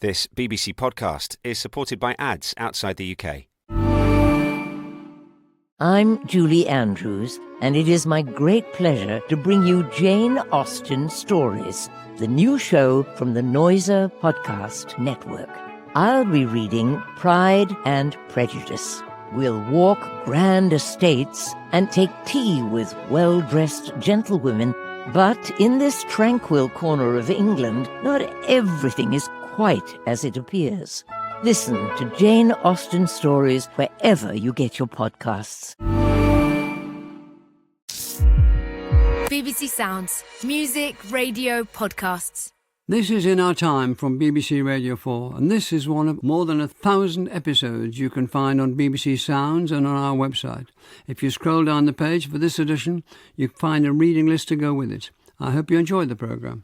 This BBC podcast is supported by ads outside the UK. I'm Julie Andrews, and it is my great pleasure to bring you Jane Austen Stories, the new show from the Noiser Podcast Network. I'll be reading Pride and Prejudice. We'll walk grand estates and take tea with well-dressed gentlewomen. But in this tranquil corner of England, not everything is quite as it appears. Listen to Jane Austen Stories wherever you get your podcasts. BBC Sounds. Music, radio, podcasts. This is In Our Time from BBC Radio 4, and this is one of more than 1,000 episodes you can find on BBC Sounds and on our website. If you scroll down the page for this edition, you can find a reading list to go with it. I hope you enjoyed the programme.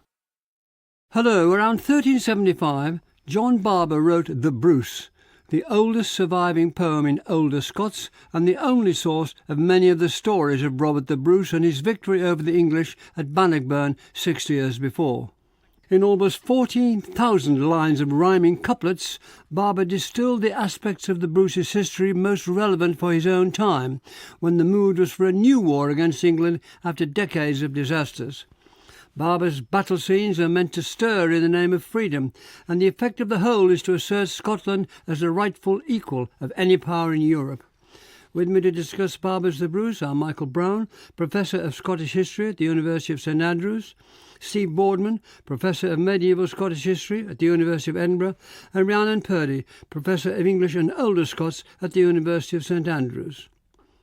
Hello, around 1375, John Barbour wrote The Brus, the oldest surviving poem in older Scots and the only source of many of the stories of Robert the Bruce and his victory over the English at Bannockburn 60 years before. In almost 14,000 lines of rhyming couplets, Barbour distilled the aspects of the Bruce's history most relevant for his own time, when the mood was for a new war against England after decades of disasters. Barbour's battle scenes are meant to stir in the name of freedom, and the effect of the whole is to assert Scotland as the rightful equal of any power in Europe. With me to discuss Barbour's The Brus are Michael Brown, Professor of Scottish History at the University of St Andrews, Steve Boardman, Professor of Medieval Scottish History at the University of Edinburgh, and Rhiannon Purdy, Professor of English and Older Scots at the University of St Andrews.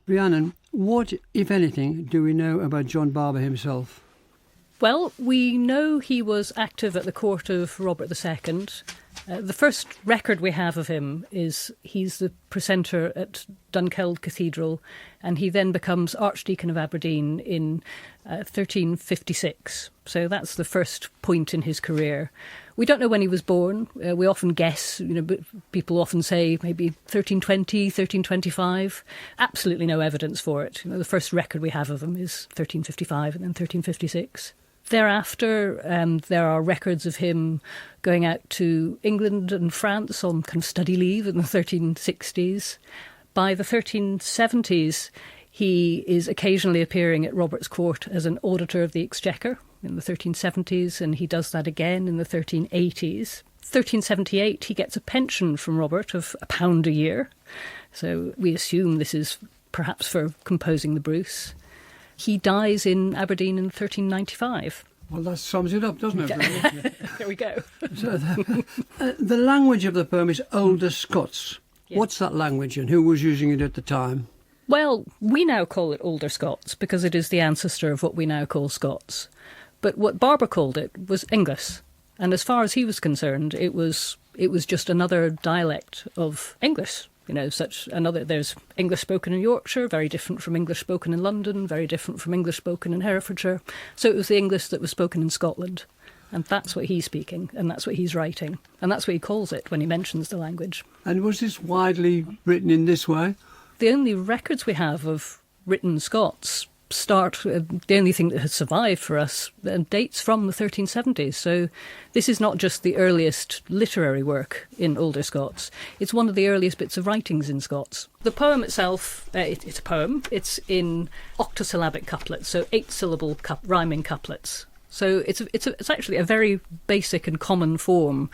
Rhiannon, what, if anything, do we know about John Barbour himself? Well, we know he was active at the court of Robert II. The first record we have of him is he's the precentor at Dunkeld Cathedral, and he then becomes Archdeacon of Aberdeen in 1356. So that's the first point in his career. We don't know when he was born. We often guess, but people often say maybe 1320, 1325. Absolutely no evidence for it. The first record we have of him is 1355 and then 1356. Thereafter, there are records of him going out to England and France on kind of study leave in the 1360s. By the 1370s, he is occasionally appearing at Robert's court as an auditor of the Exchequer in the 1370s, and he does that again in the 1380s. 1378, he gets a pension from Robert of £1 a year. So we assume this is perhaps for composing the Brus. He dies in Aberdeen in 1395. Well, that sums it up, doesn't it? Really? There we go. So the language of the poem is Older Scots. Yes. What's that language and who was using it at the time? Well, we now call it Older Scots because it is the ancestor of what we now call Scots. But what Barbour called it was English. And as far as he was concerned, it was just another dialect of English. There's English spoken in Yorkshire, very different from English spoken in London, very different from English spoken in Herefordshire. So it was the English that was spoken in Scotland. And that's what he's speaking, and that's what he's writing. And that's what he calls it when he mentions the language. And was this widely written in this way? The only records we have of written Scots the only thing that has survived for us dates from the 1370s. So this is not just the earliest literary work in Older Scots. It's one of the earliest bits of writings in Scots. The poem itself, it's a poem. It's in octosyllabic couplets, so 8-syllable rhyming couplets. So it's actually a very basic and common form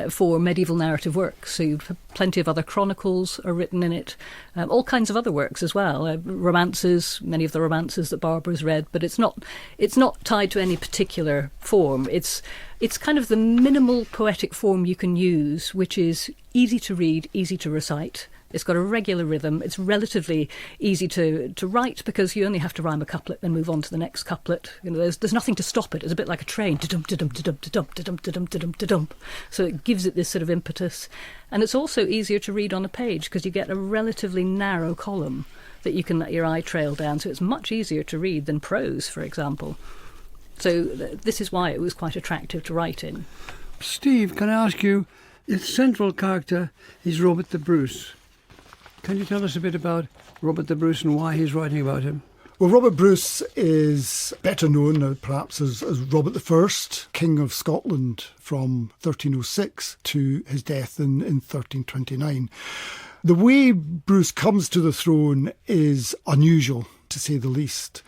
for medieval narrative works. So you have plenty of other chronicles are written in it, all kinds of other works as well, romances, many of the romances that Barbour's read. But it's not tied to any particular form. It's kind of the minimal poetic form you can use, which is easy to read, easy to recite. It's got a regular rhythm. It's relatively easy to write because you only have to rhyme a couplet and move on to the next couplet. There's nothing to stop it. It's a bit like a train. So it gives it this sort of impetus. And it's also easier to read on a page because you get a relatively narrow column that you can let your eye trail down. So it's much easier to read than prose, for example. So this is why it was quite attractive to write in. Steve, can I ask you, its central character is Robert the Bruce. Can you tell us a bit about Robert the Bruce and why he's writing about him? Well, Robert Brus is better known perhaps as Robert I, King of Scotland from 1306 to his death in 1329. The way Brus comes to the throne is unusual, to say the least.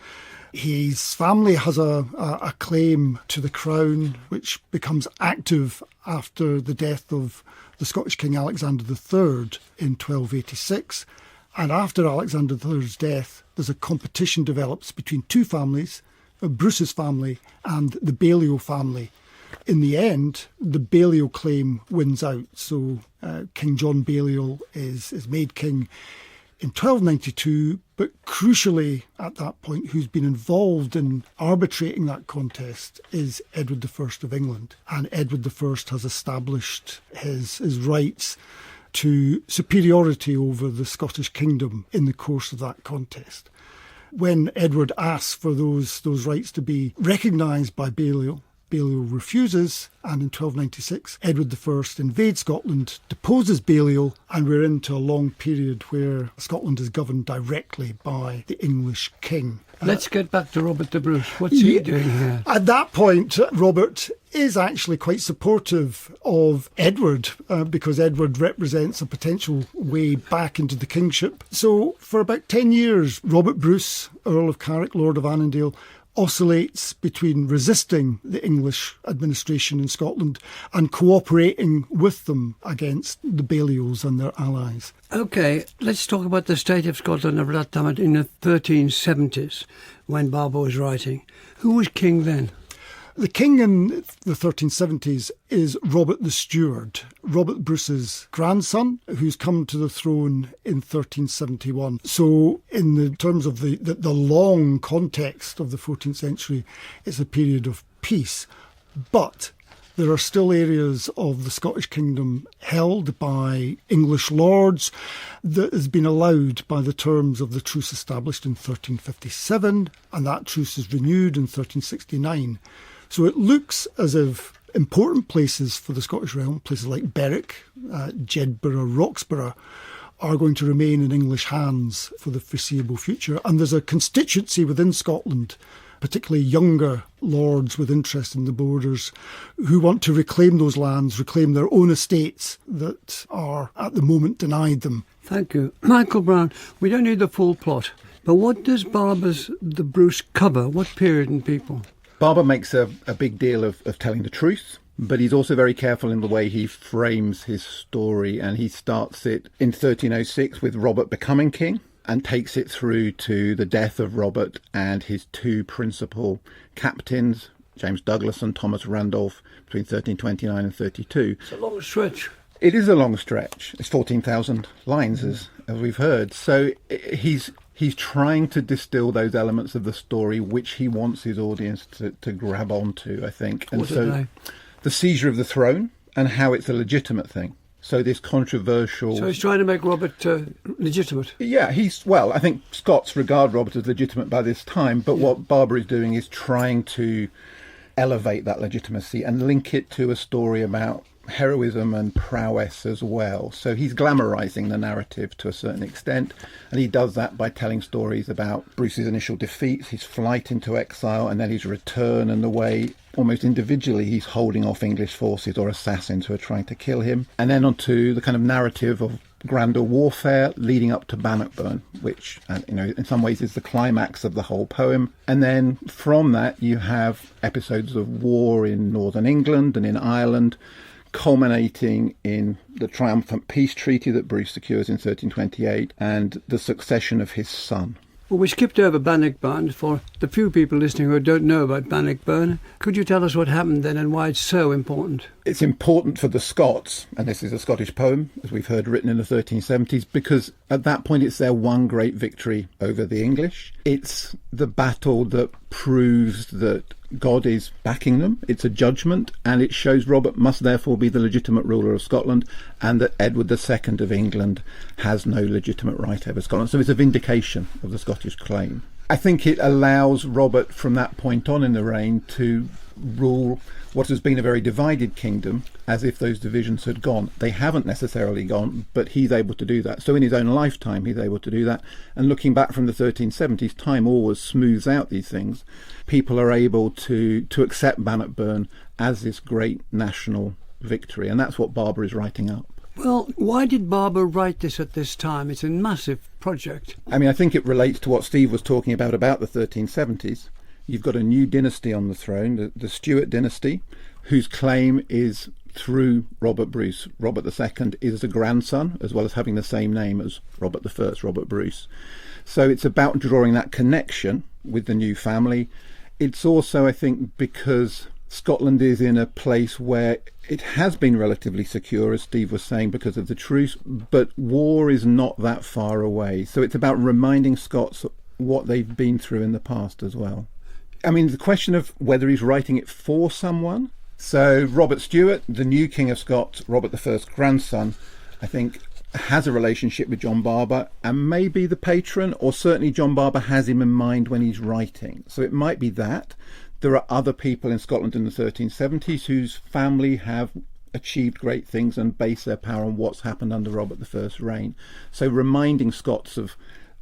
His family has a claim to the crown, which becomes active after the death of the Scottish King Alexander III in 1286. And after Alexander III's death, there's a competition develops between two families, Brus's family and the Balliol family. In the end, the Balliol claim wins out. So King John Balliol is made king in 1292, but crucially at that point, who's been involved in arbitrating that contest is Edward I of England. And Edward I has established his rights to superiority over the Scottish kingdom in the course of that contest. When Edward asks for those rights to be recognised by Balliol, Balliol refuses, and in 1296 Edward I invades Scotland, deposes Balliol, and we're into a long period where Scotland is governed directly by the English king. Let's get back to Robert the Bruce. What's he doing here? At that point, Robert is actually quite supportive of Edward because Edward represents a potential way back into the kingship. So for about 10 years, Robert Brus, Earl of Carrick, Lord of Annandale, oscillates between resisting the English administration in Scotland and cooperating with them against the Balliols and their allies. OK, let's talk about the state of Scotland at that time in the 1370s when Barbour was writing. Who was king then? The king in the 1370s is Robert the Steward, Robert Bruce's grandson, who's come to the throne in 1371. So in the terms of the long context of the 14th century, it's a period of peace. But there are still areas of the Scottish kingdom held by English lords that has been allowed by the terms of the truce established in 1357, and that truce is renewed in 1369. So it looks as if important places for the Scottish realm, places like Berwick, Jedburgh, Roxburgh, are going to remain in English hands for the foreseeable future. And there's a constituency within Scotland, particularly younger lords with interest in the borders, who want to reclaim those lands, reclaim their own estates that are at the moment denied them. Thank you. Michael Brown, we don't need the full plot, but what does Barbour's The Bruce cover? What period and people? Barbour makes a big deal of telling the truth, but he's also very careful in the way he frames his story, and he starts it in 1306 with Robert becoming king and takes it through to the death of Robert and his two principal captains, James Douglas and Thomas Randolph, between 1329 and 32. It's a long stretch. It is a long stretch. It's 14,000 lines, as we've heard. So he's trying to distill those elements of the story which he wants his audience to grab onto, I think. And so the seizure of the throne and how it's a legitimate thing. So this controversial... So he's trying to make Robert legitimate? Yeah, I think Scots regard Robert as legitimate by this time, but what Barbour is doing is trying to elevate that legitimacy and link it to a story about heroism and prowess as well. So he's glamorising the narrative to a certain extent, and he does that by telling stories about Bruce's initial defeats, his flight into exile, and then his return, and the way almost individually he's holding off English forces or assassins who are trying to kill him, and then onto the kind of narrative of grander warfare leading up to Bannockburn, which in some ways is the climax of the whole poem. And then from that you have episodes of war in northern England and in Ireland, culminating in the triumphant peace treaty that Brus secures in 1328 and the succession of his son. Well, we skipped over Bannockburn. For the few people listening who don't know about Bannockburn, could you tell us what happened then and why it's so important? It's important for the Scots, and this is a Scottish poem, as we've heard, written in the 1370s, because at that point it's their one great victory over the English. It's the battle that proves that God is backing them. It's a judgment, and it shows Robert must therefore be the legitimate ruler of Scotland, and that Edward II of England has no legitimate right over Scotland. So it's a vindication of the Scottish claim. I think it allows Robert from that point on in the reign to rule what has been a very divided kingdom as if those divisions had gone. They haven't necessarily gone, but he's able to do that. So in his own lifetime, he's able to do that. And looking back from the 1370s, time always smooths out these things. People are able to accept Bannockburn as this great national victory. And that's what Barbour is writing up. Well, why did Barbour write this at this time? It's a massive project. I mean, I think it relates to what Steve was talking about the 1370s. You've got a new dynasty on the throne, the Stuart dynasty, whose claim is through Robert Brus. Robert II is a grandson, as well as having the same name as Robert I, Robert Brus. So it's about drawing that connection with the new family. It's also, I think, because Scotland is in a place where it has been relatively secure, as Steve was saying, because of the truce, but war is not that far away. So it's about reminding Scots what they've been through in the past as well. I mean, the question of whether he's writing it for someone. So Robert Stewart, the new King of Scots, Robert I's grandson, I think has a relationship with John Barbour and maybe the patron, or certainly John Barbour has him in mind when he's writing. So it might be that. There are other people in Scotland in the 1370s whose family have achieved great things and base their power on what's happened under Robert I's reign. So reminding Scots of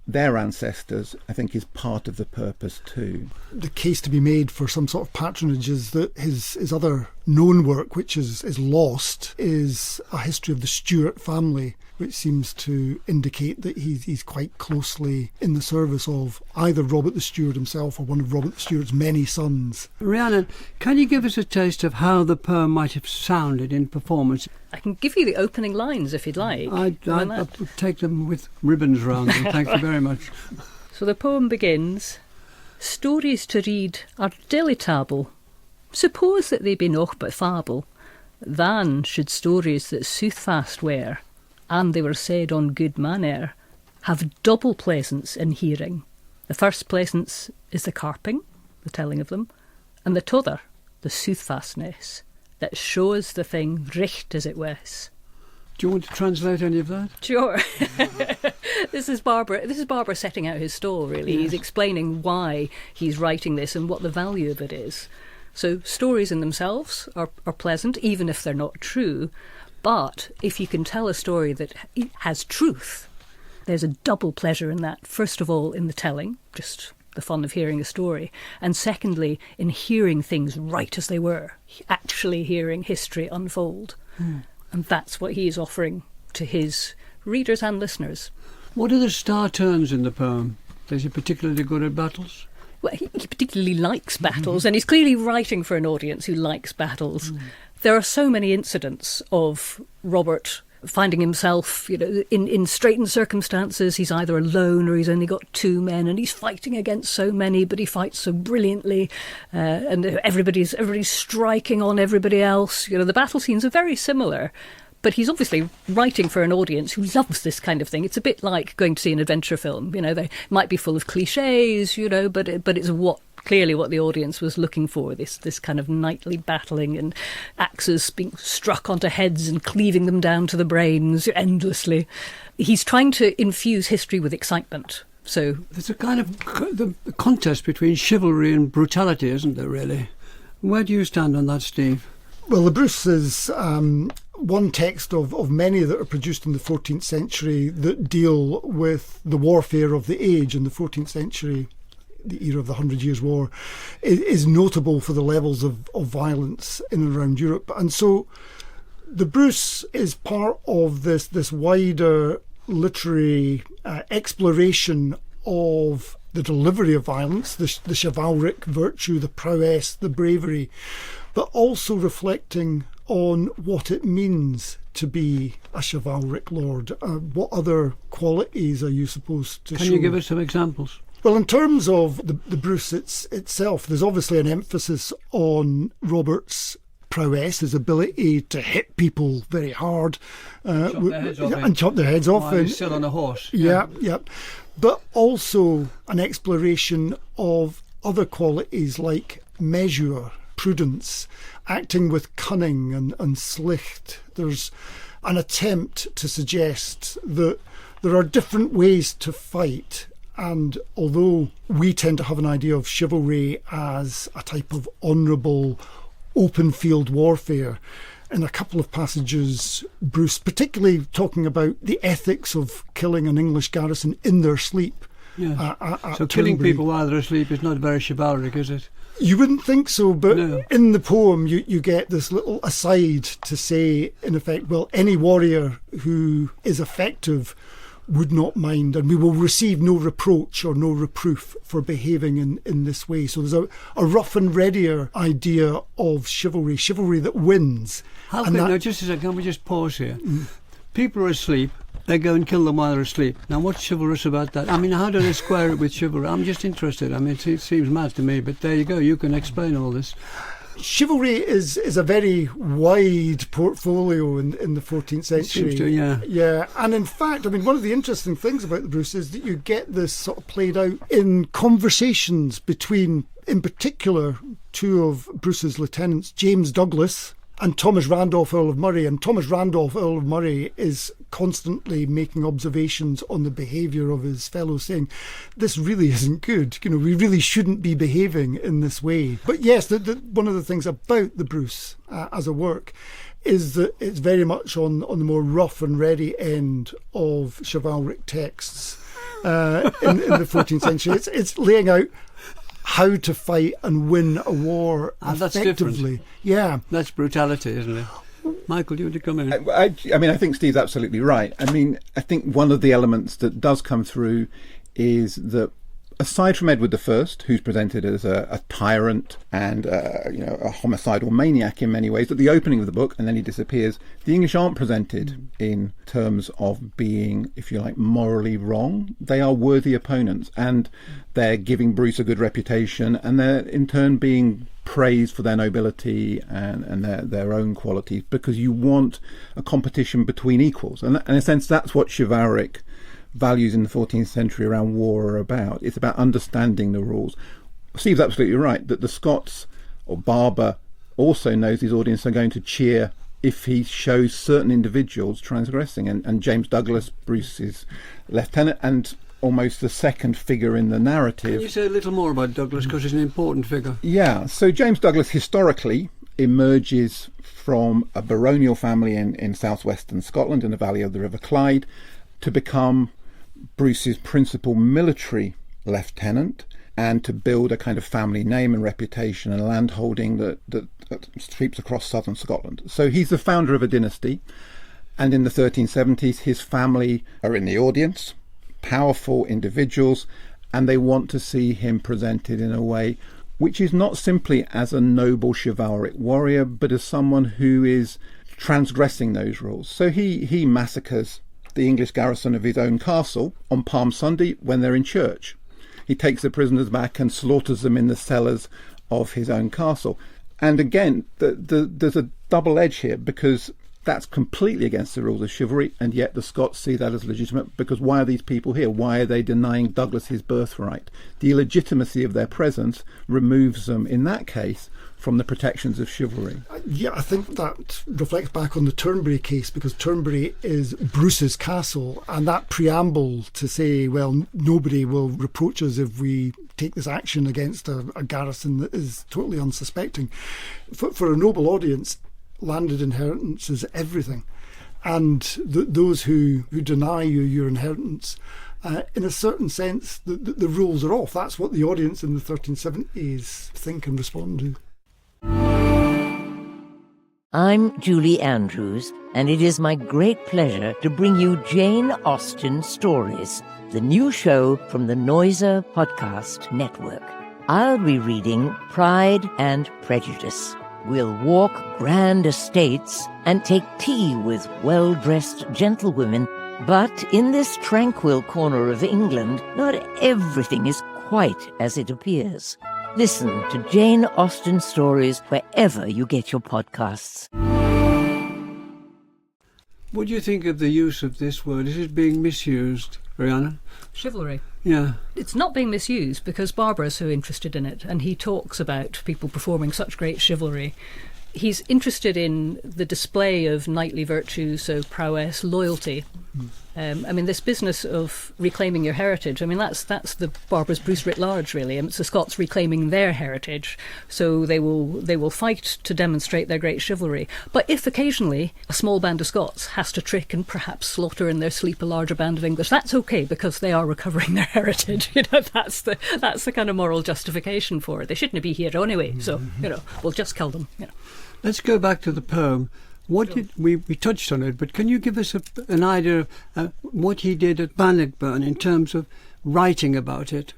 their ancestors, I think, is part of the purpose too. The case to be made for some sort of patronage is that his other known work, which is lost, is a history of the Stuart family, which seems to indicate that he's quite closely in the service of either Robert the Steward himself or one of Robert the Steward's many sons. Rhiannon, can you give us a taste of how the poem might have sounded in performance? I can give you the opening lines if you'd like. I'd take them with ribbons round them. Thank you very much. So the poem begins, "Stories to read are deletable. Suppose that they be naught but fable. Than should stories that soothfast were, and they were said on good manner, have double pleasance in hearing. The first pleasance is the carping, the telling of them, and the t'other, the soothfastness, that shows the thing richt as it was." Do you want to translate any of that? Sure. This is Barbour setting out his stall, really. Yes. He's explaining why he's writing this and what the value of it is. So stories in themselves are pleasant, even if they're not true. But if you can tell a story that has truth, there's a double pleasure in that. First of all, in the telling, just the fun of hearing a story. And secondly, in hearing things right as they were, actually hearing history unfold. And that's what he's offering to his readers and listeners. What are the star turns in the poem? Is he particularly good at battles? Well, he particularly likes battles, and he's clearly writing for an audience who likes battles. There are so many incidents of Robert finding himself, in straitened circumstances. He's either alone or he's only got two men, and he's fighting against so many, but he fights so brilliantly, and everybody's striking on everybody else. The battle scenes are very similar. But he's obviously writing for an audience who loves this kind of thing. It's a bit like going to see an adventure film. They might be full of cliches, but it's clearly what the audience was looking for, this kind of knightly battling and axes being struck onto heads and cleaving them down to the brains endlessly. He's trying to infuse history with excitement. So there's a kind of the contest between chivalry and brutality, isn't there, really? Where do you stand on that, Steve? Well, the Brus is one text of many that are produced in the 14th century that deal with the warfare of the age. In the 14th century, the era of the 100 Years' War, is notable for the levels of violence in and around Europe. And so the Brus is part of this wider literary exploration of the delivery of violence, the chivalric virtue, the prowess, the bravery, but also reflecting on what it means to be a chivalric lord. What other qualities are you supposed to show? Can you give us some examples? Well, in terms of the Brus itself, there's obviously an emphasis on Robert's prowess, his ability to hit people very hard and chop their heads off. While he's still on a horse. Yeah. But also an exploration of other qualities like measure, prudence, acting with cunning and slicht. There's an attempt to suggest that there are different ways to fight And although we tend to have an idea of chivalry as a type of honourable, open field warfare, in a couple of passages, Brus, particularly talking about the ethics of killing an English garrison in their sleep. Yeah. So Turnberry. killing people while they're asleep is not very chivalric, is it? You wouldn't think so, but No. in the poem you get this little aside to say, in effect, well, any warrior who is effective would not mind, and we will receive no reproach or no reproof for behaving in this way. So there's a rough and readier idea of chivalry that wins. How And can, that- now, just a second, can we just pause here? People are asleep, they go and kill them while they're asleep. Now, what's chivalrous about that? I mean, how do they square it with chivalry? I'm just interested. I mean, it seems mad to me, but there you go, you can explain all this. Chivalry is a very wide portfolio in the 14th century. Seems to, yeah. Yeah, and in fact, I mean, one of the interesting things about the Brus is that you get this sort of played out in conversations between, in particular, two of Brus's lieutenants, James Douglas and Thomas Randolph, Earl of Murray. And Thomas Randolph, Earl of Murray, is constantly making observations on the behaviour of his fellows, saying, this really isn't good. You know, we really shouldn't be behaving in this way. But yes, one of the things about the Brus as a work is that it's very much on the more rough and ready end of chivalric texts in the 14th century. It's laying out how to fight and win a war That's effectively. different. Yeah. That's brutality, isn't it? Michael, you want to come in? I mean, I think Steve's absolutely right. I mean, I think one of the elements that does come through is that, aside from Edward I, who's presented as a tyrant and a homicidal maniac in many ways, at the opening of the book, and then he disappears, the English aren't presented in terms of being, if you like, morally wrong. They are worthy opponents, and they're giving Brus a good reputation, and they're in turn being praised for their nobility and their own qualities, because you want a competition between equals. And in a sense, that's what chivalric values in the 14th century around war are about. It's about understanding the rules. Steve's absolutely right that the Scots, or Barbour, also knows his audience are going to cheer if he shows certain individuals transgressing. And James Douglas, Brus's lieutenant, and almost the second figure in the narrative. Can you say a little more about Douglas, because he's an important figure? Yeah, so James Douglas historically emerges from a baronial family in southwestern Scotland in the valley of the River Clyde to become Brus's principal military lieutenant, and to build a kind of family name and reputation and landholding that sweeps across southern Scotland. So he's the founder of a dynasty, and in the 1370s his family are in the audience, powerful individuals, and they want to see him presented in a way which is not simply as a noble chivalric warrior, but as someone who is transgressing those rules. So he massacres the English garrison of his own castle on Palm Sunday when they're in church. He takes the prisoners back and slaughters them in the cellars of his own castle. And again, there's a double edge here, because that's completely against the rules of chivalry, and yet the Scots see that as legitimate, because why are these people here? Why are they denying Douglas his birthright? The illegitimacy of their presence removes them, in that case, from the protections of chivalry. Yeah, I think that reflects back on the Turnberry case, because Turnberry is Brus's castle, and that preamble to say, well, nobody will reproach us if we take this action against a garrison that is totally unsuspecting. For a noble audience, landed inheritance is everything, and those who deny you your inheritance, in a certain sense, the rules are off. That's what the audience in the 1370s think and respond to. I'm Julie Andrews, and it is my great pleasure to bring you Jane Austen Stories, the new show from the Noiser Podcast Network. I'll be reading Pride and Prejudice. We'll walk grand estates and take tea with well-dressed gentlewomen. But in this tranquil corner of England, not everything is quite as it appears. Listen to Jane Austen Stories wherever you get your podcasts. What do you think of the use of this word? Is it being misused, Rihanna? Chivalry. Yeah. It's not being misused because Barbour is so interested in it, and he talks about people performing such great chivalry. He's interested in the display of knightly virtues, so prowess, loyalty, I mean, this business of reclaiming your heritage, I mean, that's the Barbour's Brus writ large, really. It's the Scots reclaiming their heritage. So they will fight to demonstrate their great chivalry. But if occasionally a small band of Scots has to trick and perhaps slaughter in their sleep a larger band of English, that's okay, because they are recovering their heritage. That's the kind of moral justification for it. They shouldn't be here anyway, so we'll just kill them. Let's go back to the poem. What did we touched on it, but can you give us an idea of what he did at Bannockburn in terms of writing about it?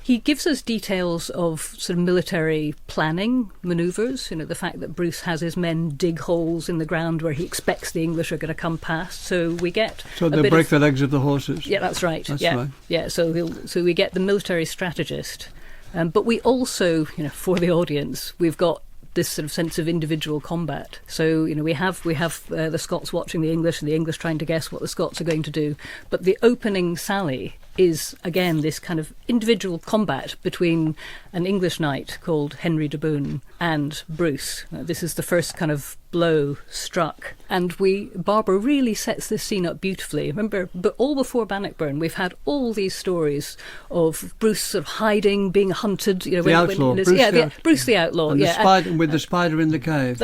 He gives us details of sort of military planning, manoeuvres, the fact that Brus has his men dig holes in the ground where he expects the English are going to come past. So we get... So they'll break the legs of the horses? Yeah, that's right. That's right. Yeah, so we get the military strategist. But we also, for the audience, we've got this sort of sense of individual combat. So, we have the Scots watching the English and the English trying to guess what the Scots are going to do. But the opening sally is, again, this kind of individual combat between an English knight called Henry de Bohun and Brus. This is the first kind of blow struck. And Barbour really sets this scene up beautifully. Remember, but all before Bannockburn, we've had all these stories of Brus sort of hiding, being hunted. The outlaw. Brus the outlaw. And with the spider in the cave.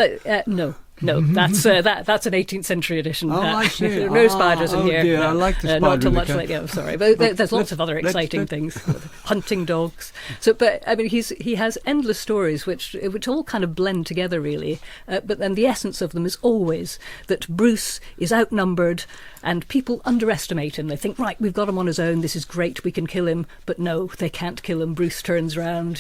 No, that's an 18th century edition. Oh, I see. There are no spiders in here. Dear, I like the spider not too in the much cave. I'm sorry, but there's lots of other exciting things. Hunting dogs. So, but I mean, he has endless stories which all kind of blend together, really. But then the essence of them is always that Brus is outnumbered, and people underestimate him. They think, right, we've got him on his own. This is great. We can kill him. But no, they can't kill him. Brus turns round.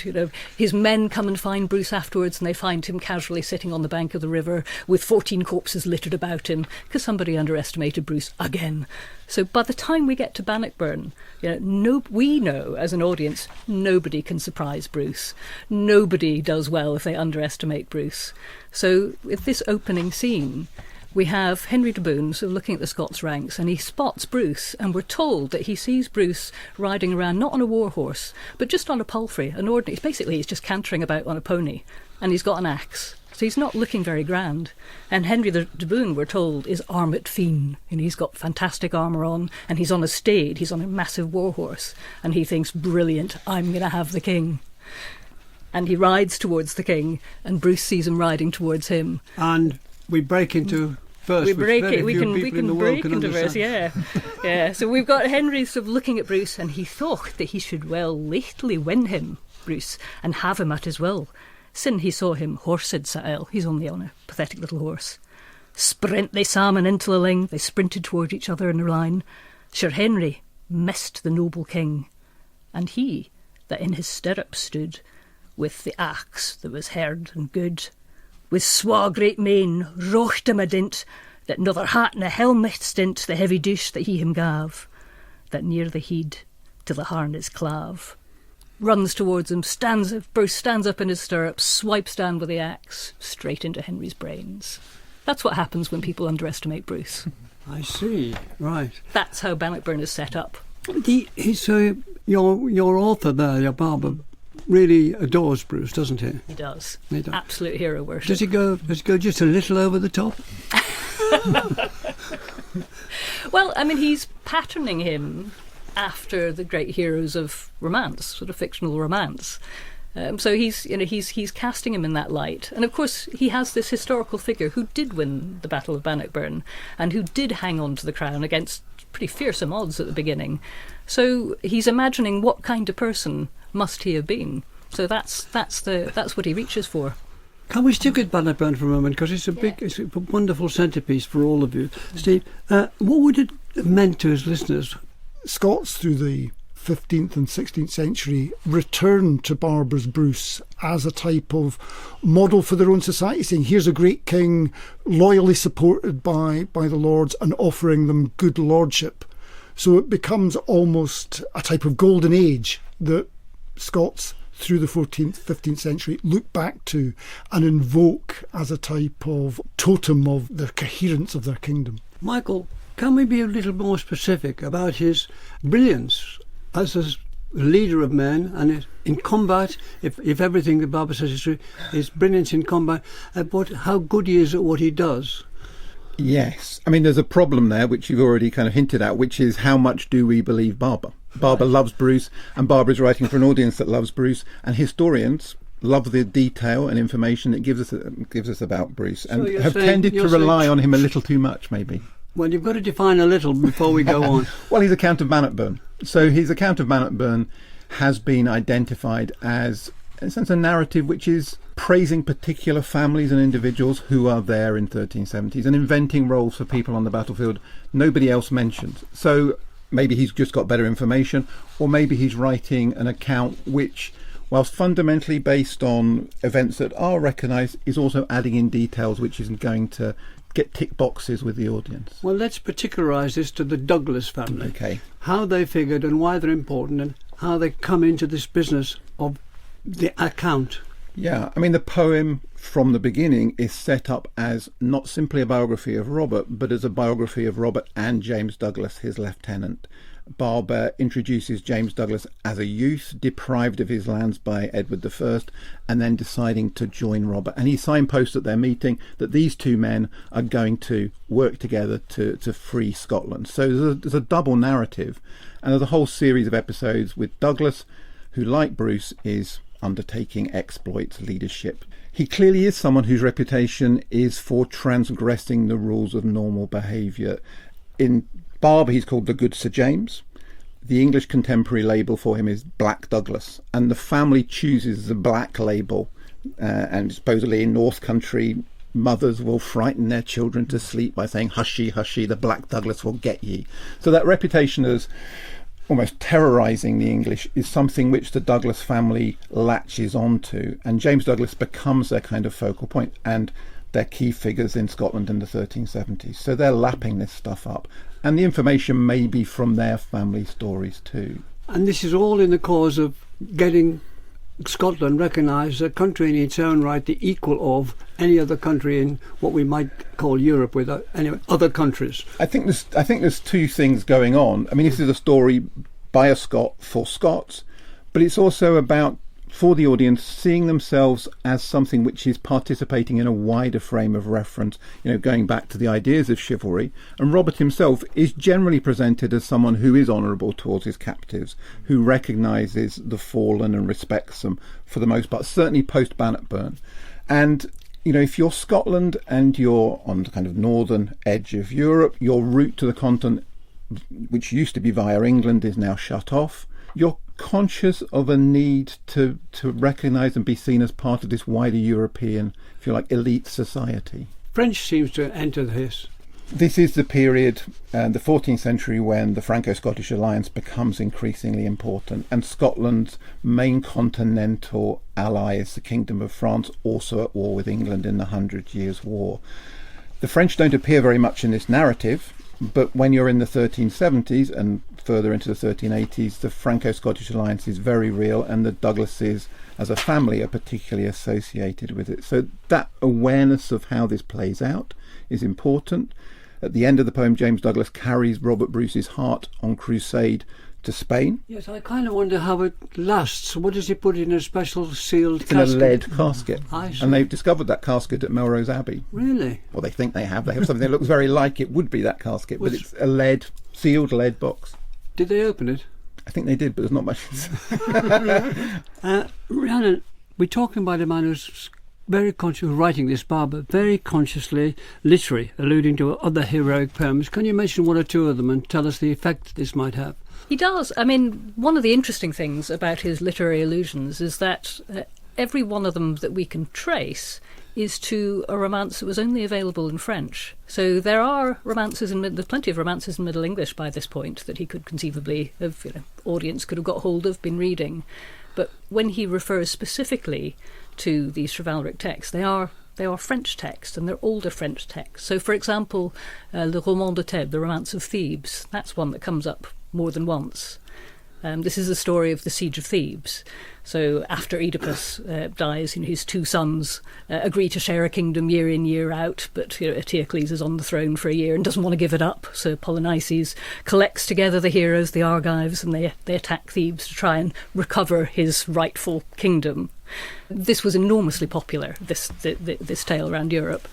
His men come and find Brus afterwards, and they find him casually sitting on the bank of the river with 14 corpses littered about him because somebody underestimated Brus again. So by the time we get to Bannockburn, we know as an audience nobody can surprise Brus. Nobody does well if they underestimate Brus. So with this opening scene, we have Henry de Bohun sort of looking at the Scots ranks, and he spots Brus, and we're told that he sees Brus riding around not on a war horse, but just on a palfrey, an ordinary. Basically, he's just cantering about on a pony, and he's got an axe. So he's not looking very grand. And Henry de Bohun, we're told, is armoured fiend. He's got fantastic armour on, and he's on a steed. He's on a massive war horse. And he thinks, brilliant, I'm going to have the king. And he rides towards the king, and Brus sees him riding towards him. And we break into verse. We can break into verse, yeah. So we've got Henry sort of looking at Brus, and he thought that he should well lately win him, Brus, and have him at his will. Sin he saw him horsed sail, he's only on a pathetic little horse. Sprint they salmon into the ling, they sprinted toward each other in a line. Sir Henry missed the noble king, and he that in his stirrup stood, with the axe that was hard and good, with swa great mane rocht him a dint, that nother hat na helmet stint the heavy douche that he him gave, that near the heed to the harness clave. Runs towards him, Brus stands up in his stirrups, swipes down with the axe, straight into Henry's brains. That's what happens when people underestimate Brus. I see, right. That's how Bannockburn is set up. So your author there, your Barbour, really adores Brus, doesn't he? He does. He does. Absolute hero worship. Does he go just a little over the top? Well, I mean, he's patterning him after the great heroes of romance, sort of fictional romance. So he's casting him in that light. And of course, he has this historical figure who did win the Battle of Bannockburn and who did hang on to the crown against pretty fearsome odds at the beginning. So he's imagining what kind of person must he have been. So that's what he reaches for. Can we stick with Bannockburn for a moment, because it's a wonderful centrepiece for all of you. Steve, what would it have meant to his listeners? Scots through the 15th and 16th century returned to Barbour's Brus as a type of model for their own society, saying here's a great king loyally supported by the lords and offering them good lordship. So it becomes almost a type of golden age that Scots through the 14th, 15th century look back to and invoke as a type of totem of the coherence of their kingdom. Michael, can we be a little more specific about his brilliance as a leader of men and in combat, if everything that Barbour says is true, his brilliance in combat, but how good he is at what he does? Yes. I mean, there's a problem there, which you've already kind of hinted at, which is how much do we believe Barbour? Barbour loves Brus, and Barbour is writing for an audience that loves Brus, and historians love the detail and information it gives us about Brus, and have tended to rely on him a little too much, maybe. Well, you've got to define a little before we go on. Well, his account of Bannockburn. So his account of Bannockburn has been identified as, in a sense, a narrative which is praising particular families and individuals who are there in 1370s and inventing roles for people on the battlefield nobody else mentions. So maybe he's just got better information, or maybe he's writing an account which, whilst fundamentally based on events that are recognised, is also adding in details which isn't going to get tick boxes with the audience. Well, let's particularise this to the Douglas family. Okay. How they figured and why they're important and how they come into this business of the account. Yeah, I mean, the poem from the beginning is set up as not simply a biography of Robert, but as a biography of Robert and James Douglas, his lieutenant. Barbour introduces James Douglas as a youth, deprived of his lands by Edward I, and then deciding to join Robert. And he signposts at their meeting that these two men are going to work together to free Scotland. So there's a double narrative, and there's a whole series of episodes with Douglas, who, like Brus, is undertaking exploits, leadership. He clearly is someone whose reputation is for transgressing the rules of normal behaviour. In Barbour, he's called the Good Sir James. The English contemporary label for him is Black Douglas, and the family chooses the black label. And supposedly in North Country, mothers will frighten their children to sleep by saying, "Hushy, hushy, the Black Douglas will get ye." So that reputation as almost terrorising the English is something which the Douglas family latches onto, and James Douglas becomes their kind of focal point and their key figures in Scotland in the 1370s. So they're lapping this stuff up, and the information may be from their family stories too. And this is all in the cause of getting Scotland recognised as a country in its own right, the equal of any other country in what we might call Europe, with other countries. I think there's two things going on. I mean, this is a story by a Scot for Scots, but it's also about, for the audience, seeing themselves as something which is participating in a wider frame of reference, going back to the ideas of chivalry. And Robert himself is generally presented as someone who is honourable towards his captives, who recognises the fallen and respects them for the most part, certainly post Bannockburn. And if you're Scotland and you're on the kind of northern edge of Europe, your route to the continent, which used to be via England, is now shut off. You're conscious of a need to recognise and be seen as part of this wider European, if you like, elite society. French seems to enter this. This is the period, the 14th century, when the Franco-Scottish alliance becomes increasingly important, and Scotland's main continental ally is the Kingdom of France, also at war with England in the 100 Years' War. The French don't appear very much in this narrative, but when you're in the 1370s and further into the 1380s, the Franco-Scottish alliance is very real, and the Douglases as a family are particularly associated with it. So that awareness of how this plays out is important. At the end of the poem, James Douglas carries Robert Bruce's heart on crusade to Spain. Yes, I kind of wonder how it lasts. What does he put in a special sealed it's casket? In a lead casket. I see. And they've discovered that casket at Melrose Abbey. Really? Well, they think they have. They have something that looks very like it would be that casket, but it's a sealed lead box. Did they open it? I think they did, but there's not much. Rhiannon, we're talking about a man who's very conscious, writing this Barbour, very consciously literary, alluding to other heroic poems. Can you mention one or two of them and tell us the effect this might have? He does. I mean, one of the interesting things about his literary allusions is that every one of them that we can trace is to a romance that was only available in French. So there are romances, there's plenty of romances in Middle English by this point that he could conceivably have, audience could have got hold of, been reading. But when he refers specifically to these chivalric texts, they are French texts, and they're older French texts. So, for example, Le Roman de Thèbes, the Romance of Thebes, that's one that comes up more than once. This is the story of the Siege of Thebes. So after Oedipus dies, his two sons agree to share a kingdom year in, year out, but Eteocles is on the throne for a year and doesn't want to give it up. So Polynices collects together the heroes, the Argives, and they attack Thebes to try and recover his rightful kingdom. This was enormously popular, this tale around Europe.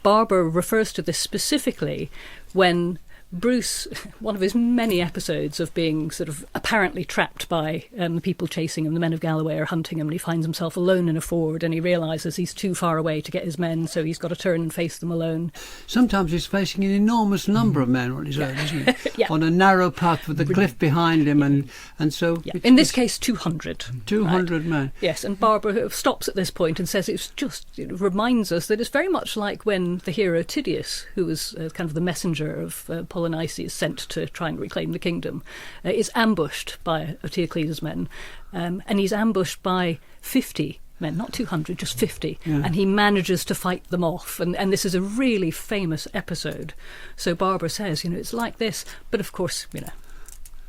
Barbour refers to this specifically when Brus, one of his many episodes of being sort of apparently trapped by the people chasing him, the men of Galloway are hunting him, and he finds himself alone in a ford, and he realises he's too far away to get his men, so he's got to turn and face them alone. Sometimes he's facing an enormous number of men on his own, isn't he? Yeah. On a narrow path with a cliff behind him, and so... Yeah. In this case, 200. 200 right? men. Yes, and Barbour stops at this point and says it reminds us that it's very much like when the hero Tydeus, who was kind of the messenger of Polynices sent to try and reclaim the kingdom, is ambushed by Eteocles' men, and he's ambushed by 50 men, not 200, just 50, and he manages to fight them off, and this is a really famous episode. So Barbour says, it's like this, but of course,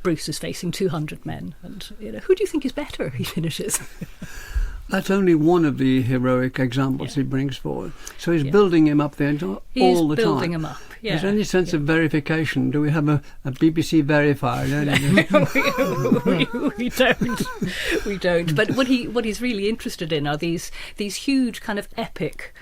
Brus is facing 200 men, and who do you think is better? He finishes. That's only one of the heroic examples he brings forward. So he's building him up there all the time. He's building him up, yeah. Is there any sense of verification? Do we have a BBC verifier? We don't. But what he's really interested in are these huge kind of epic...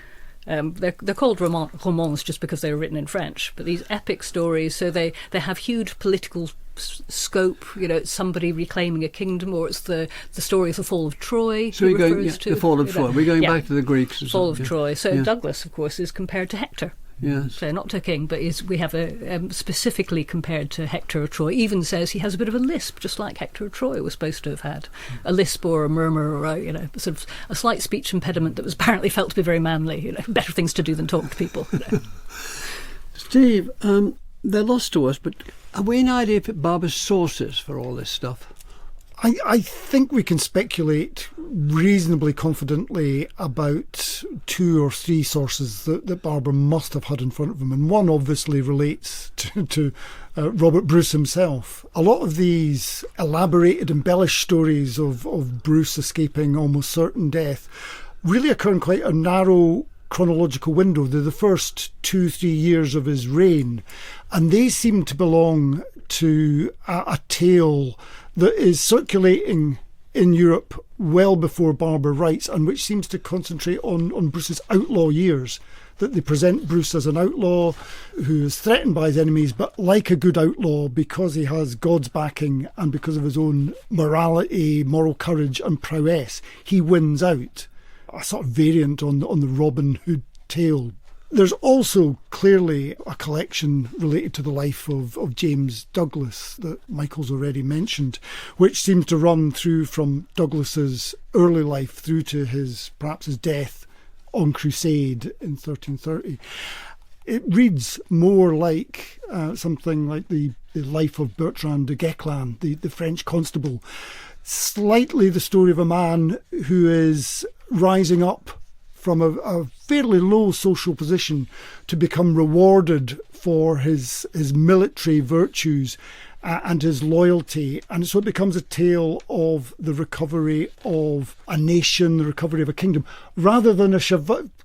they're called romans just because they were written in French, but these epic stories, so they have huge political scope. It's somebody reclaiming a kingdom, or it's the story of the fall of Troy. So the fall of Troy. We're going back to the Greeks. Fall of Troy. So Douglas, of course, is compared to Hector. Yes. So not to king, but we have a specifically compared to Hector of Troy. Even says he has a bit of a lisp, just like Hector of Troy was supposed to have had. A lisp or a murmur, or sort of a slight speech impediment that was apparently felt to be very manly. Better things to do than talk to people. Steve, they're lost to us, but have we any idea of Barbour's sources for all this stuff? I think we can speculate reasonably confidently about 2 or 3 sources that Barbour must have had in front of him, and one obviously relates to Robert Brus himself. A lot of these elaborated, embellished stories of Brus escaping almost certain death really occur in quite a narrow chronological window. They're the first 2-3 years of his reign, and they seem to belong to a tale that is circulating in Europe well before Barbour writes, and which seems to concentrate on Brus's outlaw years. That they present Brus as an outlaw who is threatened by his enemies, but like a good outlaw, because he has God's backing and because of his own morality, moral courage and prowess, he wins out. A sort of variant on the Robin Hood tale. There's also clearly a collection related to the life of James Douglas that Michael's already mentioned, which seems to run through from Douglas's early life through to perhaps his death on crusade in 1330. It reads more like something like the life of Bertrand de Guesclin, the French constable. Slightly the story of a man who is rising up from a fairly low social position to become rewarded for his military virtues and his loyalty. And so it becomes a tale of the recovery of a nation, the recovery of a kingdom, rather than a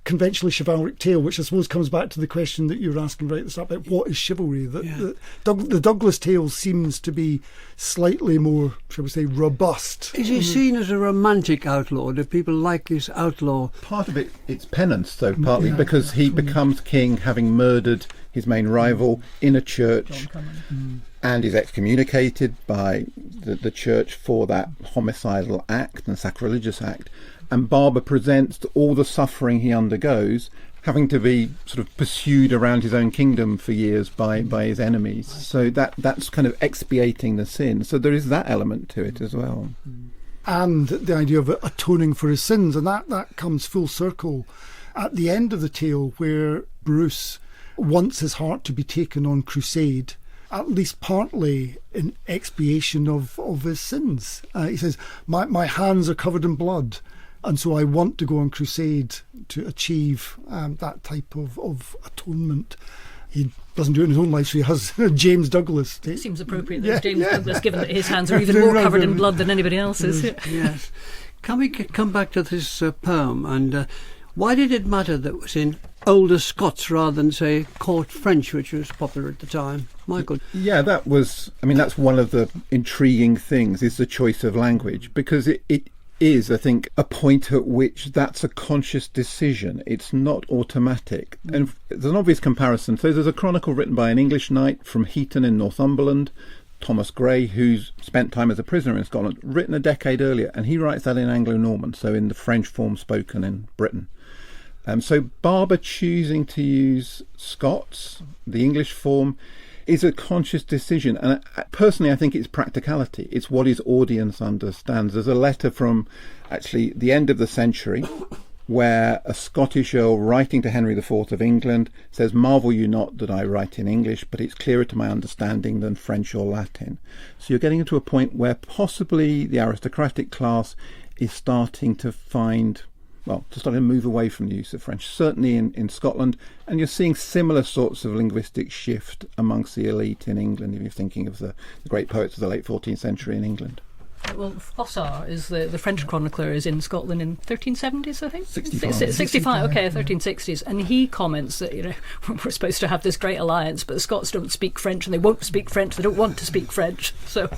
conventionally chivalric tale, which I suppose comes back to the question that you were asking right at the start about what is chivalry. The Douglas tale seems to be slightly more, shall we say, robust. Is he seen as a romantic outlaw? Do people like this outlaw? Part of it's penance, though, partly because he becomes king having murdered his main rival in a church and is excommunicated by the church for that homicidal act and sacrilegious act. And Barbour presents all the suffering he undergoes, having to be sort of pursued around his own kingdom for years by his enemies. So that's kind of expiating the sin. So there is that element to it as well. And the idea of atoning for his sins, and that comes full circle at the end of the tale, where Brus wants his heart to be taken on crusade, at least partly in expiation of his sins. He says, my hands are covered in blood, and so I want to go on crusade to achieve that type of atonement. He doesn't do it in his own life, so he has James Douglas. It seems appropriate that James Douglas, given that his hands are even more covered in blood than anybody else's. Yes. Can we come back to this poem, and why did it matter that it was in older Scots rather than, say, court French, which was popular at the time? Michael? Yeah, that's one of the intriguing things, is the choice of language, because it is, I think, a point at which that's a conscious decision. It's not automatic. And there's an obvious comparison. So there's a chronicle written by an English knight from Heaton in Northumberland, Thomas Gray, who's spent time as a prisoner in Scotland, written a decade earlier, and he writes that in Anglo-Norman, so in the French form spoken in Britain. So Barbour choosing to use Scots, the English form, is a conscious decision. And personally, I think it's practicality. It's what his audience understands. There's a letter from actually the end of the century where a Scottish earl writing to Henry IV of England says, "Marvel you not that I write in English, but it's clearer to my understanding than French or Latin." So you're getting into a point where possibly the aristocratic class is starting to move away from the use of French, certainly in Scotland, and you're seeing similar sorts of linguistic shift amongst the elite in England, if you're thinking of the great poets of the late 14th century in England. Well, Froissart is the French chronicler, is in Scotland in 1370s, I think? 65. Okay, 1360s. And he comments that, we're supposed to have this great alliance, but the Scots don't speak French and they won't speak French, they don't want to speak French. So,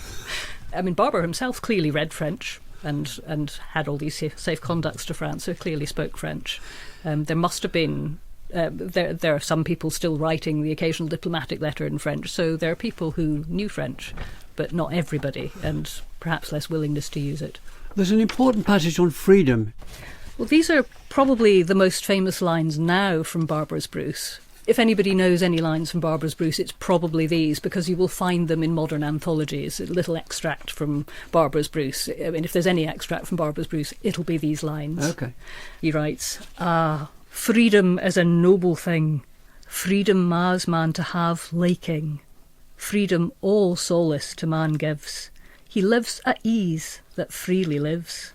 Barbour himself clearly read French and had all these safe conducts to France, so clearly spoke French. There must have been... there are some people still writing the occasional diplomatic letter in French, so there are people who knew French, but not everybody, and perhaps less willingness to use it. There's an important passage on freedom. Well, these are probably the most famous lines now from Barbour's Brus. If anybody knows any lines from Barbour's Brus, it's probably these, because you will find them in modern anthologies, a little extract from Barbour's Brus. If there's any extract from Barbour's Brus, it'll be these lines. Okay. He writes, freedom is a noble thing. Freedom ma's man to have liking. Freedom all solace to man gives. He lives at ease that freely lives.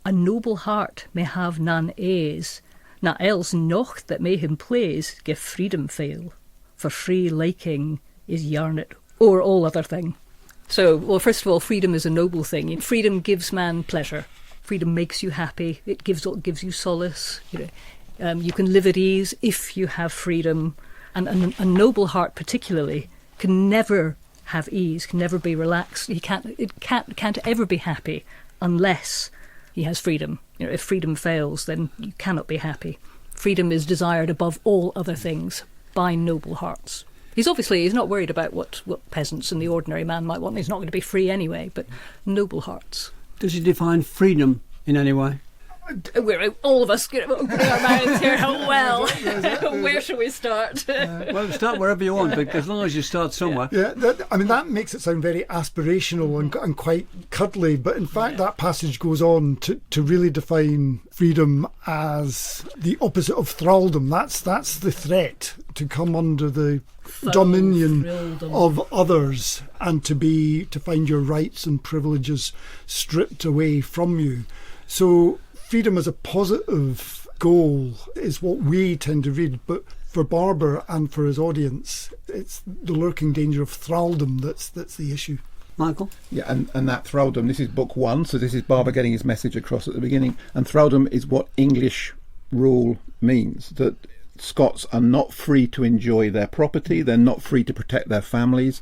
A noble heart may have none aise, na else noch that may him please give freedom fail. For free liking is yarnet o'er all other thing. So, well, first of all, freedom is a noble thing. Freedom gives man pleasure. Freedom makes you happy. It gives you solace. You can live at ease if you have freedom. And a noble heart particularly can never have ease, can never be relaxed. It can't ever be happy unless he has freedom. If freedom fails, then you cannot be happy. Freedom is desired above all other things by noble hearts. He's not worried about what peasants and the ordinary man might want. He's not going to be free anyway, but noble hearts. Does he define freedom in any way? We're all of us opening our mouths here. Well, where shall we start? Well, start wherever you want, but as long as you start somewhere. Yeah, that makes it sound very aspirational and quite cuddly, but in fact that passage goes on to really define freedom as the opposite of thraldom. That's the threat, to come under the dominion of others and to find your rights and privileges stripped away from you. So freedom as a positive goal is what we tend to read, but for Barbour and for his audience, it's the lurking danger of thraldom that's the issue. Michael? Yeah, and that thraldom, this is book one, so this is Barbour getting his message across at the beginning, and thraldom is what English rule means, that Scots are not free to enjoy their property, they're not free to protect their families,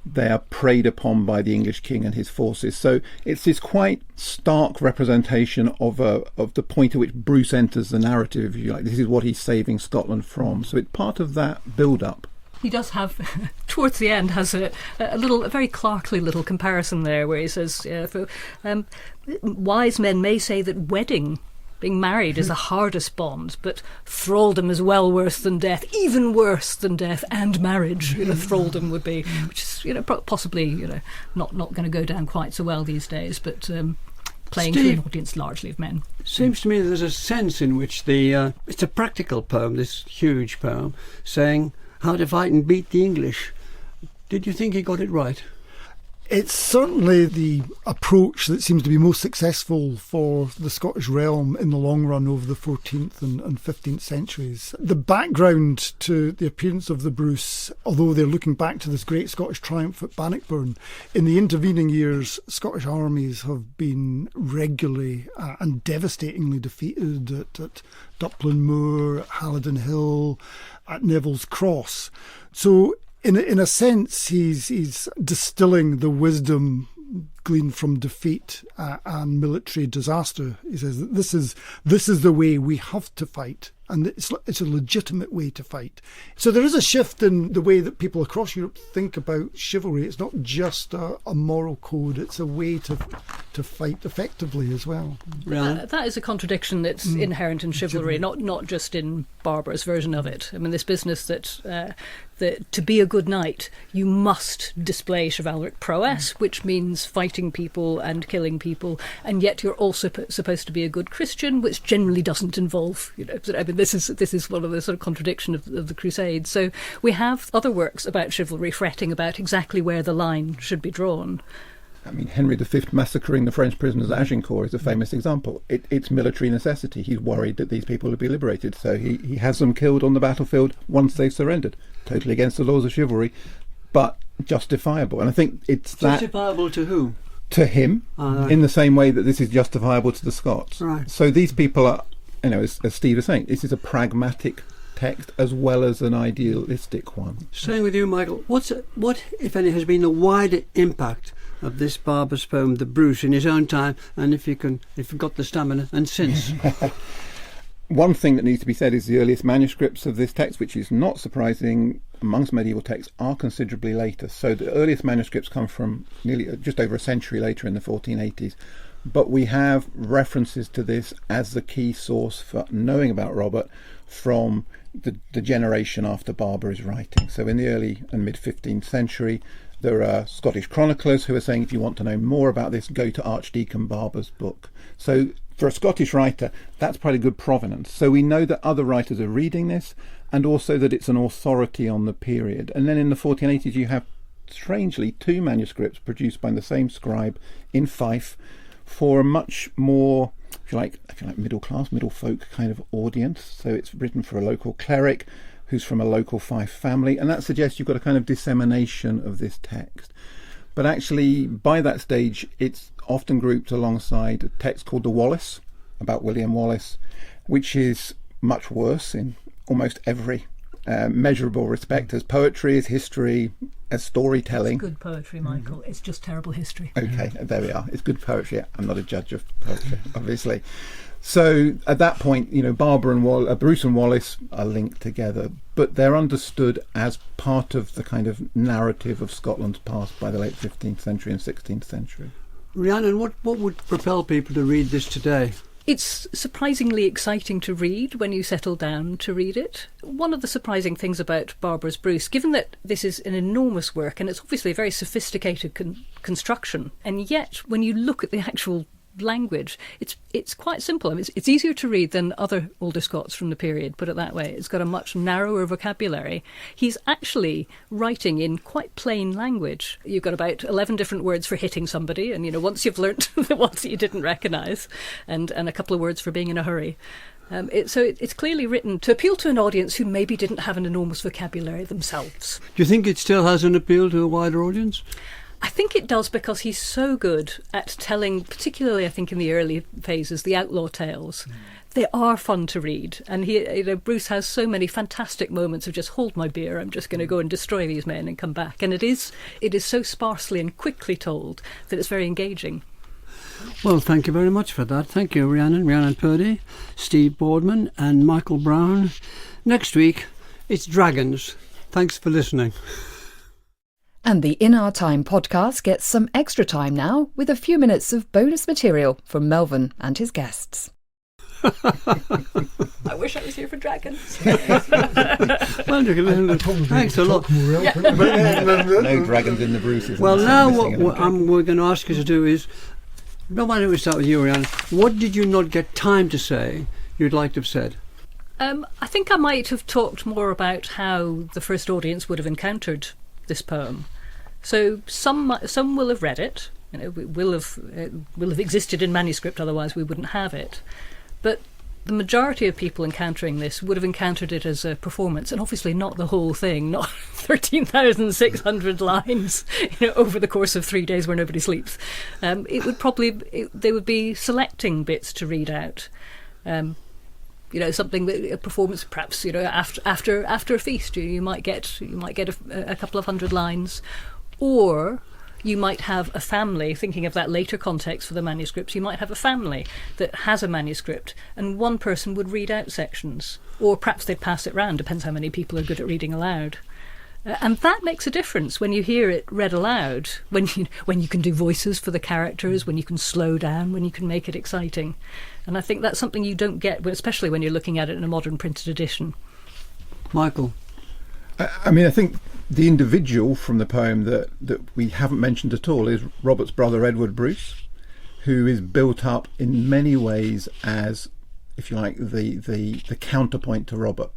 they are preyed upon by the English king and his forces. So it's this quite stark representation of the point at which Brus enters the narrative, if you like. This is what he's saving Scotland from. So it's part of that build-up. He does have, towards the end, has a very clerkly little comparison there, where he says, wise men may say that being married is the hardest bond, but thraldom is well worse than death, even worse than death and marriage. Thraldom would be, which is possibly not going to go down quite so well these days, but playing to an audience largely of men. Seems to me there's a sense in which it's a practical poem, this huge poem, saying how to fight and beat the English. Did you think he got it right? It's certainly the approach that seems to be most successful for the Scottish realm in the long run over the 14th and 15th centuries. The background to the appearance of the Brus, although they're looking back to this great Scottish triumph at Bannockburn, in the intervening years, Scottish armies have been regularly and devastatingly defeated at Duplin Moor, at Halidon Hill, at Neville's Cross. So in a sense, he's distilling the wisdom gleaned from defeat and military disaster. He says that this is the way we have to fight, and it's a legitimate way to fight. So there is a shift in the way that people across Europe think about chivalry. It's not just a moral code, it's a way to fight effectively as well. That is a contradiction that's inherent in chivalry, not just in Barbour's version of it. I mean, this business that to be a good knight, you must display chivalric prowess, which means fighting people and killing people, and yet you're also supposed to be a good Christian, which generally doesn't involve, I mean, this is one of the sort of contradiction of the Crusades. So we have other works about chivalry fretting about exactly where the line should be drawn. I mean, Henry V massacring the French prisoners at Agincourt is a famous example. It's military necessity. He's worried that these people will be liberated, so he has them killed on the battlefield once they've surrendered. Totally against the laws of chivalry, but justifiable. And I think it's justifiable to who? To him, in the same way that this is justifiable to the Scots. Right. So these people are, as Steve was saying, this is a pragmatic text as well as an idealistic one. Staying with you, Michael, what, if any, has been the wider impact of this Barbour's poem, the Brus, in his own time, and if you've got the stamina, and since? One thing that needs to be said is the earliest manuscripts of this text, which is not surprising amongst medieval texts, are considerably later. So the earliest manuscripts come from nearly just over a century later, in the 1480s. But we have references to this as the key source for knowing about Robert from the generation after Barbour is writing. So in the early and mid-15th century, there are Scottish chroniclers who are saying, if you want to know more about this, go to Archdeacon Barbour's book. So for a Scottish writer, that's probably good provenance. So we know that other writers are reading this, and also that it's an authority on the period. And then in the 1480s, you have, strangely, 2 manuscripts produced by the same scribe in Fife for a much more, if you like middle class, middle folk kind of audience. So it's written for a local cleric who's from a local Fife family, and that suggests you've got a kind of dissemination of this text. But actually, by that stage, it's often grouped alongside a text called the Wallace, about William Wallace, which is much worse in almost every measurable respect, as poetry, as history, as storytelling. It's good poetry, Michael. It's just terrible history. Okay, there we are. It's good poetry. I'm not a judge of poetry, obviously. So at that point, Barbour and Brus and Wallace are linked together, but they're understood as part of the kind of narrative of Scotland's past by the late 15th century and 16th century. Rhiannon, what would propel people to read this today? It's surprisingly exciting to read when you settle down to read it. One of the surprising things about Barbour's Brus, given that this is an enormous work and it's obviously a very sophisticated construction, and yet when you look at the actual language, it's quite simple. I mean, it's easier to read than other older Scots from the period, put it that way. It's got a much narrower vocabulary. He's actually writing in quite plain language. You've got about 11 different words for hitting somebody, and once you've learnt the ones that you didn't recognise, and a couple of words for being in a hurry. It's clearly written to appeal to an audience who maybe didn't have an enormous vocabulary themselves. Do you think it still has an appeal to a wider audience? I think it does, because he's so good at telling, particularly I think in the early phases, the outlaw tales. They are fun to read, and Brus has so many fantastic moments of just hold my beer, I'm just going to go and destroy these men and come back. And it is so sparsely and quickly told that it's very engaging. Well, thank you very much for that. Thank you, Rhiannon Purdy, Steve Boardman and Michael Brown. Next week, it's dragons. Thanks for listening. And the In Our Time podcast gets some extra time now with a few minutes of bonus material from Melvyn and his guests. I wish I was here for dragons. Well, thanks a lot. No dragons in the Bruces. Well, now what we're going to ask you to do is, why don't we start with you, Rhiannon? What did you not get time to say you'd like to have said? I think I might have talked more about how the first audience would have encountered this poem. So some will have read it, will have existed in manuscript, otherwise we wouldn't have it. But the majority of people encountering this would have encountered it as a performance, and obviously not the whole thing, not 13,600 lines, over the course of 3 days where nobody sleeps. They would be selecting bits to read out. Something that a performance, perhaps after a feast, you might get a couple of hundred lines, or you might have a family, thinking of that later context for the manuscripts, you might have a family that has a manuscript and one person would read out sections, or perhaps they'd pass it round, depends how many people are good at reading aloud. And that makes a difference when you hear it read aloud, when you can do voices for the characters, when you can slow down, when you can make it exciting. And I think that's something you don't get, especially when you're looking at it in a modern printed edition. Michael? I mean, I think the individual from the poem that we haven't mentioned at all is Robert's brother Edward Brus, who is built up in many ways as, if you like, the counterpoint to Robert.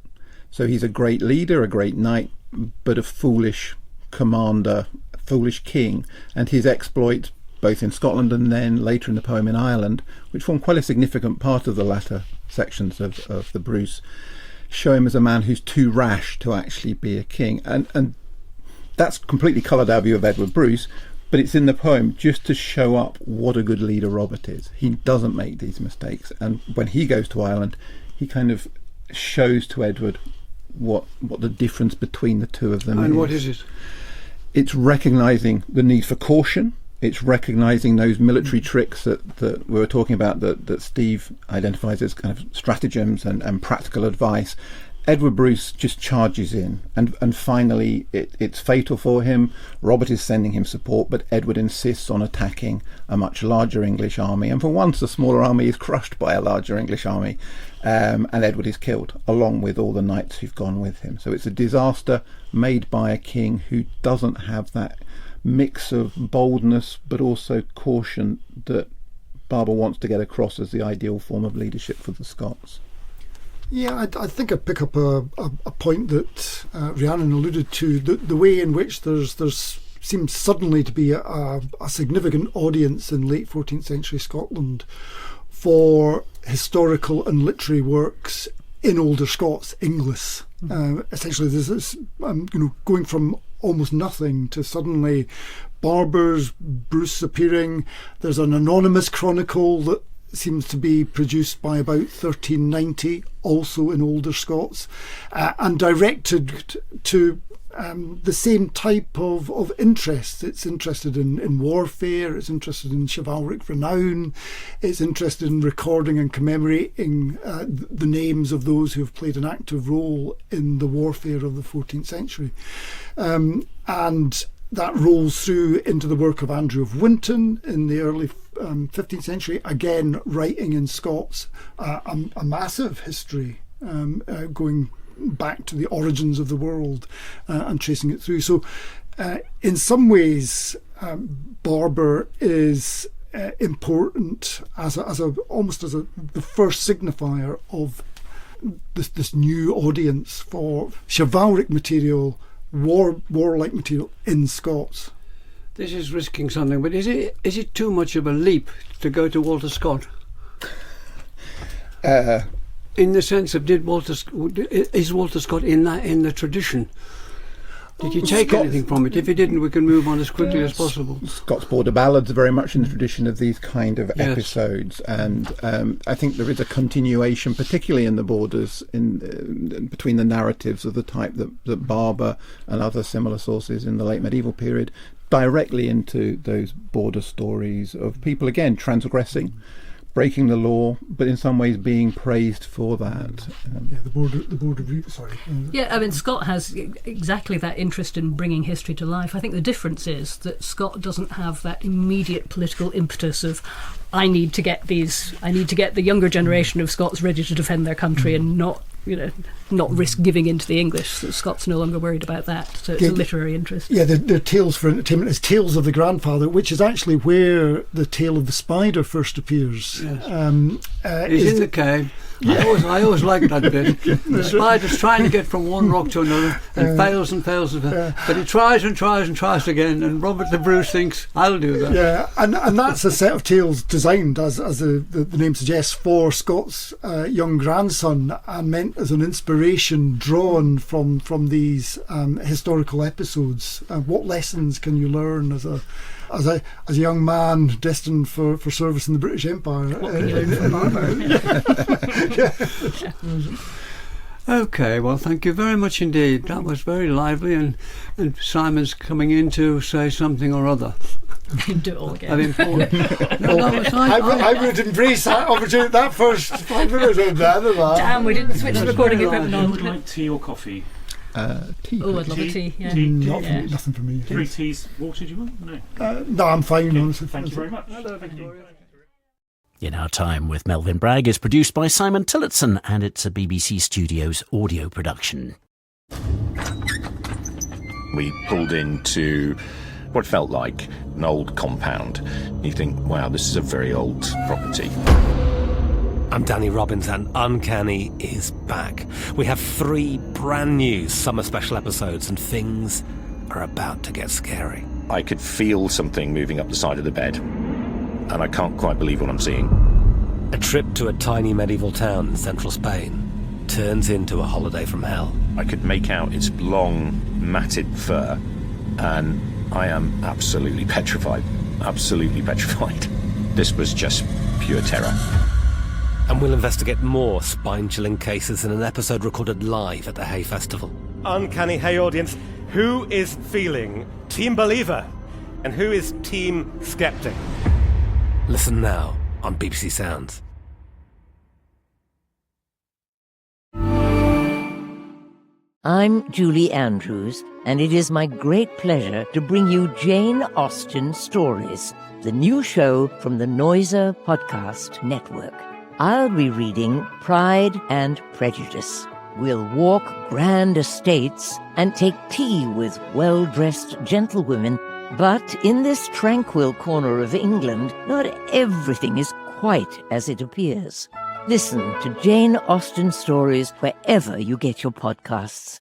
So he's a great leader, a great knight, but a foolish commander, a foolish king, and his exploits, both in Scotland and then later in the poem in Ireland, which form quite a significant part of the latter sections of the Brus, show him as a man who's too rash to actually be a king. And that's completely coloured our view of Edward Brus, but it's in the poem just to show up what a good leader Robert is. He doesn't make these mistakes, and when he goes to Ireland, he kind of shows to Edward what the difference between the two of them is. And what is it? It's recognising the need for caution. It's recognising those military tricks that we were talking about, that Steve identifies as kind of stratagems and practical advice. Edward Brus just charges in, and finally it's fatal for him. Robert is sending him support, but Edward insists on attacking a much larger English army, and for once the smaller army is crushed by a larger English army, and Edward is killed along with all the knights who've gone with him. So it's a disaster made by a king who doesn't have that mix of boldness but also caution that Barbour wants to get across as the ideal form of leadership for the Scots. Yeah, I think I pick up a point that Rhiannon alluded to, the way in which there's seems suddenly to be a significant audience in late 14th century Scotland for historical and literary works in older Scots, English. Essentially, this is going from almost nothing to suddenly Barbour's Brus appearing. There's an anonymous chronicle that seems to be produced by about 1390, also in older Scots, and directed to the same type of interest. It's interested in warfare, it's interested in chivalric renown, it's interested in recording and commemorating the names of those who have played an active role in the warfare of the 14th century. And that rolls through into the work of Andrew of Winton in the early 15th century, again writing in Scots, a massive history going back to the origins of the world and tracing it through. So in some ways Barbour is important as almost as the first signifier of this new audience for chivalric material, warlike material in Scots. This is risking something, but is it too much of a leap to go to Walter Scott? In the sense of, is Walter Scott in the tradition? Did you take anything from it? If you didn't, we can move on as quickly as possible. Scots border ballads are very much in the tradition of these kind of episodes, and I think there is a continuation, particularly in the borders, in between the narratives of the type that Barbour and other similar sources in the late medieval period, directly into those border stories of people, again, transgressing, breaking the law, but in some ways being praised for that. The border route, sorry. Yeah, I mean, Scott has exactly that interest in bringing history to life. I think the difference is that Scott doesn't have that immediate political impetus of, I need to get the younger generation of Scots ready to defend their country and not risk giving in to the English. So Scott's no longer worried about that. So it's a literary interest. Yeah, their tales for entertainment is Tales of the Grandfather, which is actually where the tale of the spider first appears. Yes. He's in the cave. I always liked that bit. The spider's trying to get from one rock to another and fails and fails, but he tries and tries and tries again, and Robert the Brus thinks, I'll do that. Yeah, and that's a set of tales designed, as the name suggests, for Scott's young grandson, and meant as an inspiration drawn from these historical episodes. What lessons can you learn as a young man destined for service in the British Empire? What can you learn from Barbour? Okay, well, thank you very much indeed. That was very lively, and Simon's coming in to say something or other. Do it all again. I mean, I would embrace that opportunity. That first 5 minutes of that. Damn, we didn't switch the recording equipment Who on. would like tea or coffee? Tea. Oh, I'd love a tea. Yeah. Nothing for me. 3 teas. Water, do you want? No. No, I'm fine. Honestly. Thank you very much. Thank you. In Our Time with Melvyn Bragg is produced by Simon Tillotson, and it's a BBC Studios audio production. We pulled into what felt like an old compound. You think, wow, this is a very old property. I'm Danny Robbins, and Uncanny is back. We have 3 brand new summer special episodes, and things are about to get scary. I could feel something moving up the side of the bed, and I can't quite believe what I'm seeing. A trip to a tiny medieval town in central Spain turns into a holiday from hell. I could make out its long, matted fur, and I am absolutely petrified. Absolutely petrified. This was just pure terror. And we'll investigate more spine-chilling cases in an episode recorded live at the Hay Festival. Uncanny Hay audience, who is feeling Team Believer and who is Team Skeptic? Listen now on BBC Sounds. I'm Julie Andrews, and it is my great pleasure to bring you Jane Austen Stories, the new show from the Noiser Podcast Network. I'll be reading Pride and Prejudice. We'll walk grand estates and take tea with well-dressed gentlewomen. But in this tranquil corner of England, not everything is quite as it appears. Listen to Jane Austen Stories wherever you get your podcasts.